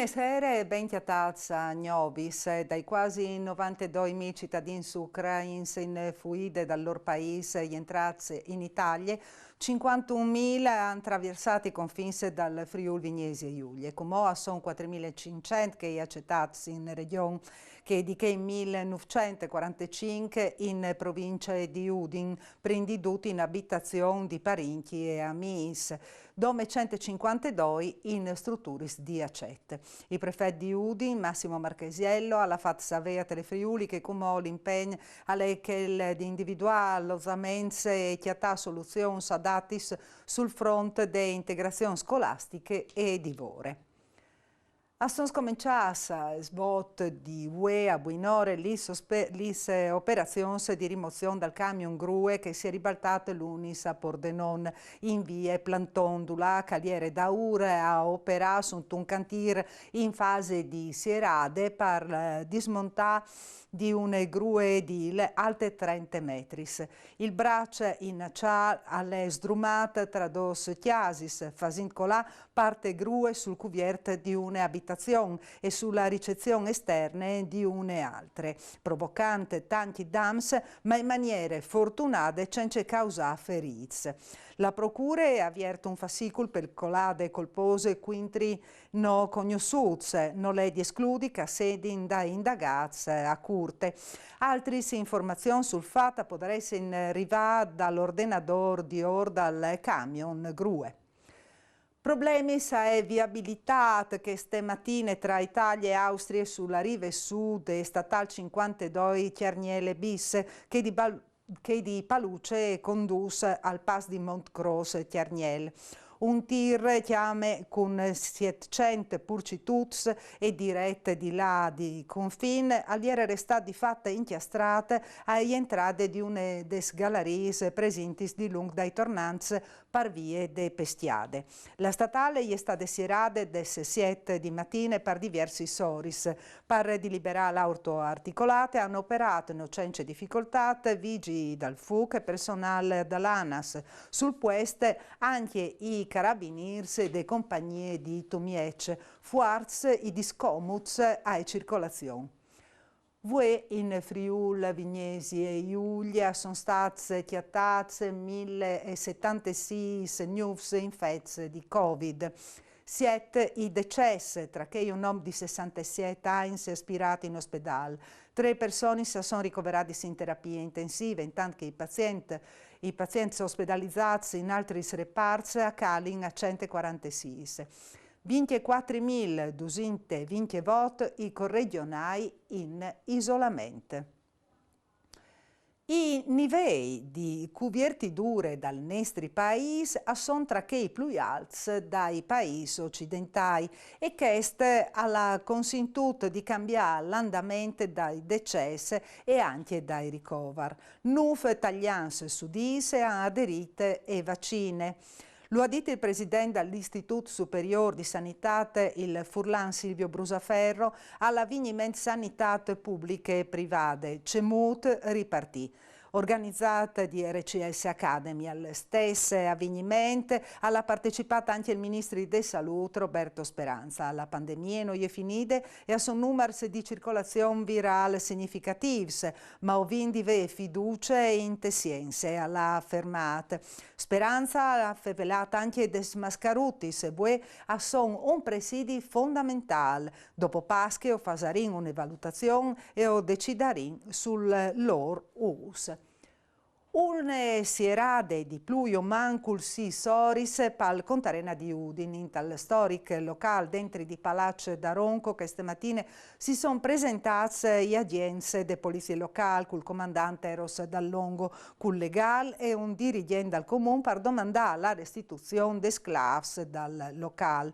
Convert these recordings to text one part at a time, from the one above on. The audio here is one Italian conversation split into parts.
Buonasera e ben chiattats a Gnovis, dai quasi 92.000 cittadini ucraini in fuite dal loro paese entrati in Italia, 51.000 hanno attraversato i confini dal Friuli Vignesi e Giulia. Come sono 4.500 che accettati in regione, che di che 1945 in provincia di Udin, prendiduti in abitazione di parenti e amici, dove 152 in strutture di accette. Il prefetto di Udin, Massimo Marchesiello, ha fatto sapere a Telefriuli che come l'impegno alle che di individuare l'osamenze e chiatà soluzioni adatis sul fronte di integrazioni scolastiche e divore. Sono scominciate svot di UE a Buinore le operazioni di rimozione dal camion grue che si è ribaltato l'unis a Pordenon in via Plantondula, caliere da ure a operare su un cantiere in fase di sierade per dismontare di une grue edile alte 30 metri. Il braccio in acciaio alle sdrumate tra dos chiasis, facendo colà parte grue sul cuvierte di une abitazioni e sulla ricezione esterna di une altre, provocante tanti dams, ma in maniere fortunate senza causare ferite. La procura ha avviato un fascicolo per colade colpose quintri no cognosciute, non le escludi che sedi da indagati a curte. Altri informazioni sul fatto potrebbero essere arrivate dall'ordinatore di orda al camion grue. Problemi e viabilità che stamattina tra Italia e Austria sulla riva sud e statale 52 Chiarniele bis che di Paluce conduce al pass di Montcross Chiarniele. Un tir chiame con 700 purcituts e dirette di là di confine all'era restata di fatta inchiastrate alle entrate di une des galeries presenti di lungo dai tornanze par vie de pestiade. La statale è stata sierata des 7 di mattina per diversi soris. Per deliberare l'auto articolate hanno operato senza difficoltà vigili dal FUC e personale dall'ANAS. Sul pueste anche i carabiniers e le compagnie di Tomiec, Fuarz i discomuts a circolazione. Voi in Friuli, Vignesi e Giulia sono state chiattate 1.076 nuovi infetti di Covid. Siete i decessi, tra cui un uomo di 67 anni si è aspirato in ospedale. 3 persone si sono ricoverate in terapia intensiva, intanto che i pazienti ospedalizzati in altri reparti a Calin a 146. 24.220 voti i corregionali in isolamento. I livelli di coperture dal nostro paese sono tra i più alti dai paesi occidentali e questo ha consentito di cambiare l'andamento dai decessi e anche dai ricoveri. 9 italiani sudisi hanno aderito ai vaccini. Lo ha detto il presidente dell'Istituto Superiore di Sanità, il Furlan Silvio Brusaferro, all'avvenimento sanità pubbliche e private, CEMUT ripartì. Organizzata di RCS Academy, al stesso avvenimento alla partecipato anche il ministro della Salute Roberto Speranza. La pandemia non è finita e sono numeri di circolazione virale significativi, ma ovindi ve fiducia e intesienze alla fermata. Speranza ha rivelato anche desmascaruti se vuoi sono un presidio fondamentale. Dopo Pasche o fasarin una valutazione e o decidarin sul loro uso. Une sierade di pluio mancul si soris pal contarena di Udin, in tal storic local dentro di Palazzo da Ronco che stamattina si sono presentate gli agenze de polizie locali col comandante Eros Dallongo, col legal e un dirigente del comune per domandare la restituzione des sclaves dal local.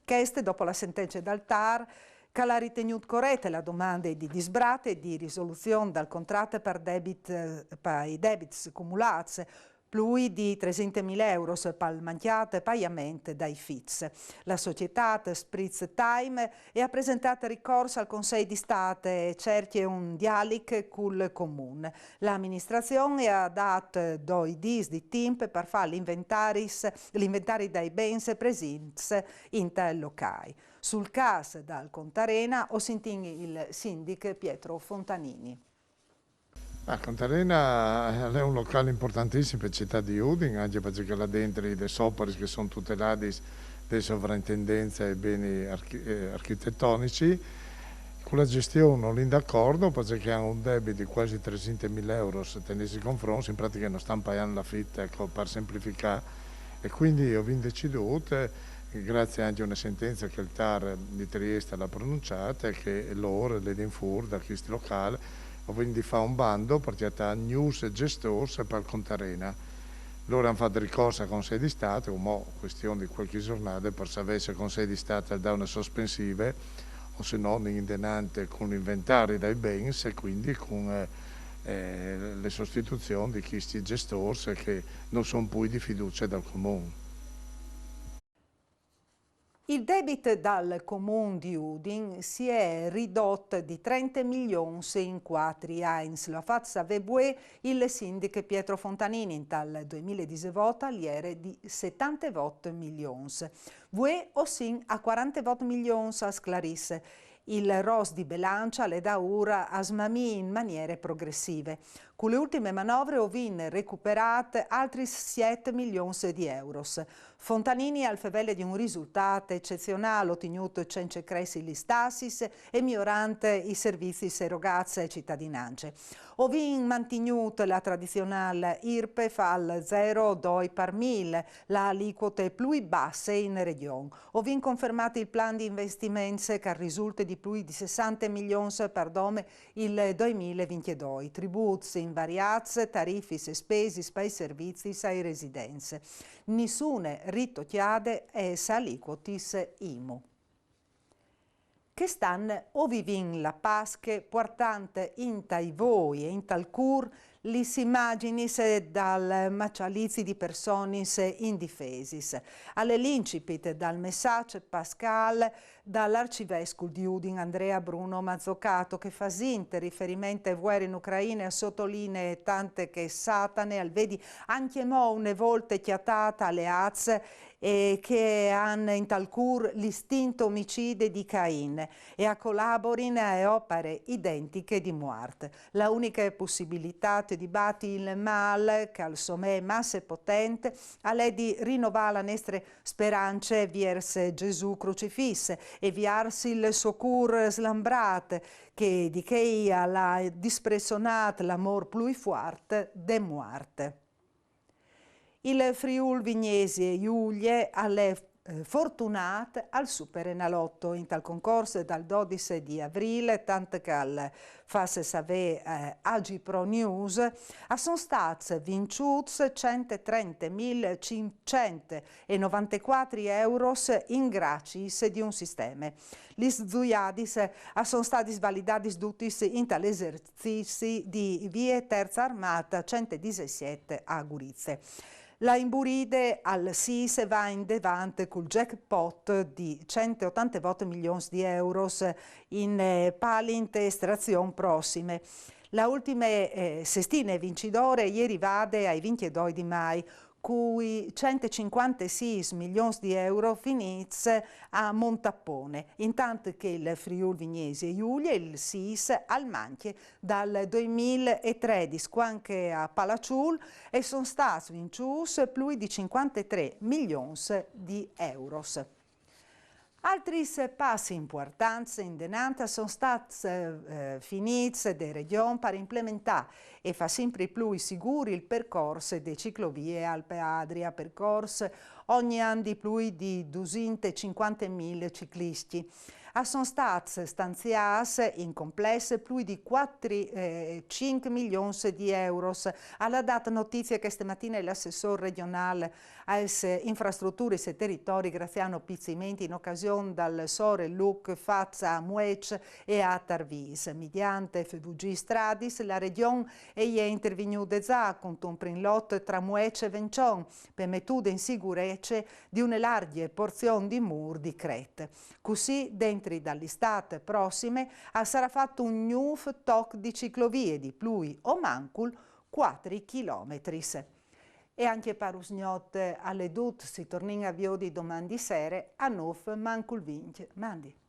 Queste dopo la sentenza dal TAR che ha ritenuto corretta la domanda di disbrate e di risoluzione dal contratto per i debiti cumulati più di 300.000 euro per il mancato pagamento dai FIZ. La società Spritz Time ha presentato ricorso al Consiglio di Stato e cerca un dialogo col Comune. L'amministrazione ha dato 2 giorni di tempo per fare l'inventario dei beni presenti in tal locale. Sul CAS dal Contarena o sentin il sindaco Pietro Fontanini. Contarena è un locale importantissimo per la città di Udine, anche perché là dentro i opere che sono tutelati da sovrintendenza ai beni architettonici. Con la gestione non è d'accordo perché hanno un debito di quasi 300.000 euro se tenessi confronti, in pratica non stanno pagando l'affitto, ecco, per semplificare. E quindi ho deciduto, grazie anche a una sentenza che il TAR di Trieste l'ha pronunciata, che loro, l'Edinfur, da questo locale, ho quindi fatto un bando per chiamare news gestors per il Contarena. Loro hanno fatto ricorso al Consiglio di Stato, mo questione di qualche giornata, per sapere se il Consiglio di Stato dà una sospensiva o se no indenante con l'inventario dai beni e quindi con le sostituzioni di questi gestori che non sono più di fiducia dal Comune. Il debito dal Comune di Udine si è ridotto di 30 milioni in 4 anni. Lo ha fatto sapere il sindaco Pietro Fontanini dal 2018 all'era di 78 milioni. Vue o sin a 48 milioni a sclarisse. Il ROS di bilancia le dà ora a smamì in maniere progressive. Con le ultime manovre ho vinto recuperate altri 7 milioni di euro. Fontanini al fevele di un risultato eccezionale ottenuto senza cressi gli stassis e migliorante i servizi erogati ai cittadinanze. Ho mantenuto la tradizionale IRPEF al 0,2 per 1000, la aliquote più basse in regione. Ho confermato il plan di investimenti che risulta di più di 60 milioni per dome il 2022, tributi invariati, tariffe e spese per i servizi ai residenze. Nessune ritocchiate e aliquotis IMU. Che stanno o vivin la Pasche portante in tai voi e in tal cur lis imaginis dal macializi di personis indifesis. Alle l'incipit dal messaggio pascal dall'arcivescovo di Udine Andrea Bruno Mazzocato che fa sinte riferimento ai guerre in Ucraina e sottolinea tante che Satane al vedi anche mo une volte chiatata alle azze e che hanno in tal cur l'istinto omicide di Cain e a collaborin a opere identiche di Muart. La unica possibilità di batti il mal, che al somè masse potente, è di rinnovare le nostre speranze verso Gesù crocifisso e viarsi il suo cur slambrat, che di che alla dispressionat l'amor più forte de Muart. Il Friul Vignesi e Giulie alle fortunate al Superenalotto in tal concorso dal 12 di aprile, tanto che al Fasse Save Agipro News sono stati vinciuti 130.594 euro in gracis di un sistema. Gli zuiadis sono stati svalidati tutti in tale esercizi di vie terza armata 117 a Gurizze. La Imburide al SIS va in devante col jackpot di 188 milioni di euro in palinte estrazioni prossime. La ultima sestine vincitore ieri vade ai 22 di mai, cui 156 milioni di euro finits a Montappone, intanto che il Friuli Vignesi e Giulia, il SIS, al manche dal 2013, anche a Palacciul, e sono stati vinciuti più di 53 milioni di euro. Altri passi importanti in denanta sono stati finiti da regioni per implementare e fa sempre più sicuri il percorso delle ciclovie Alpe Adria, percorso ogni anno di più di 250.000 ciclisti. Sono stati stanziati in complesso più di 5 milioni di euro. Alla data notizia che stamattina l'assessore regionale alle infrastrutture e territori Graziano Pizzimenti in occasione dal Sore Luc Fazza a Muec e a Tarvis. Mediante FVG Stradis la regione è intervenuta già con un prinlotto tra Muec e Vencion per mettere in sicurezza di una larga porzione di mur di Crete. Così dentro dall'estate prossime sarà fatto un new toc di ciclovie di più o mancul 4 chilometri. E anche parusgnot alle dut si tornin a vio di domani sere a Nuf mancul vinc. Mandi.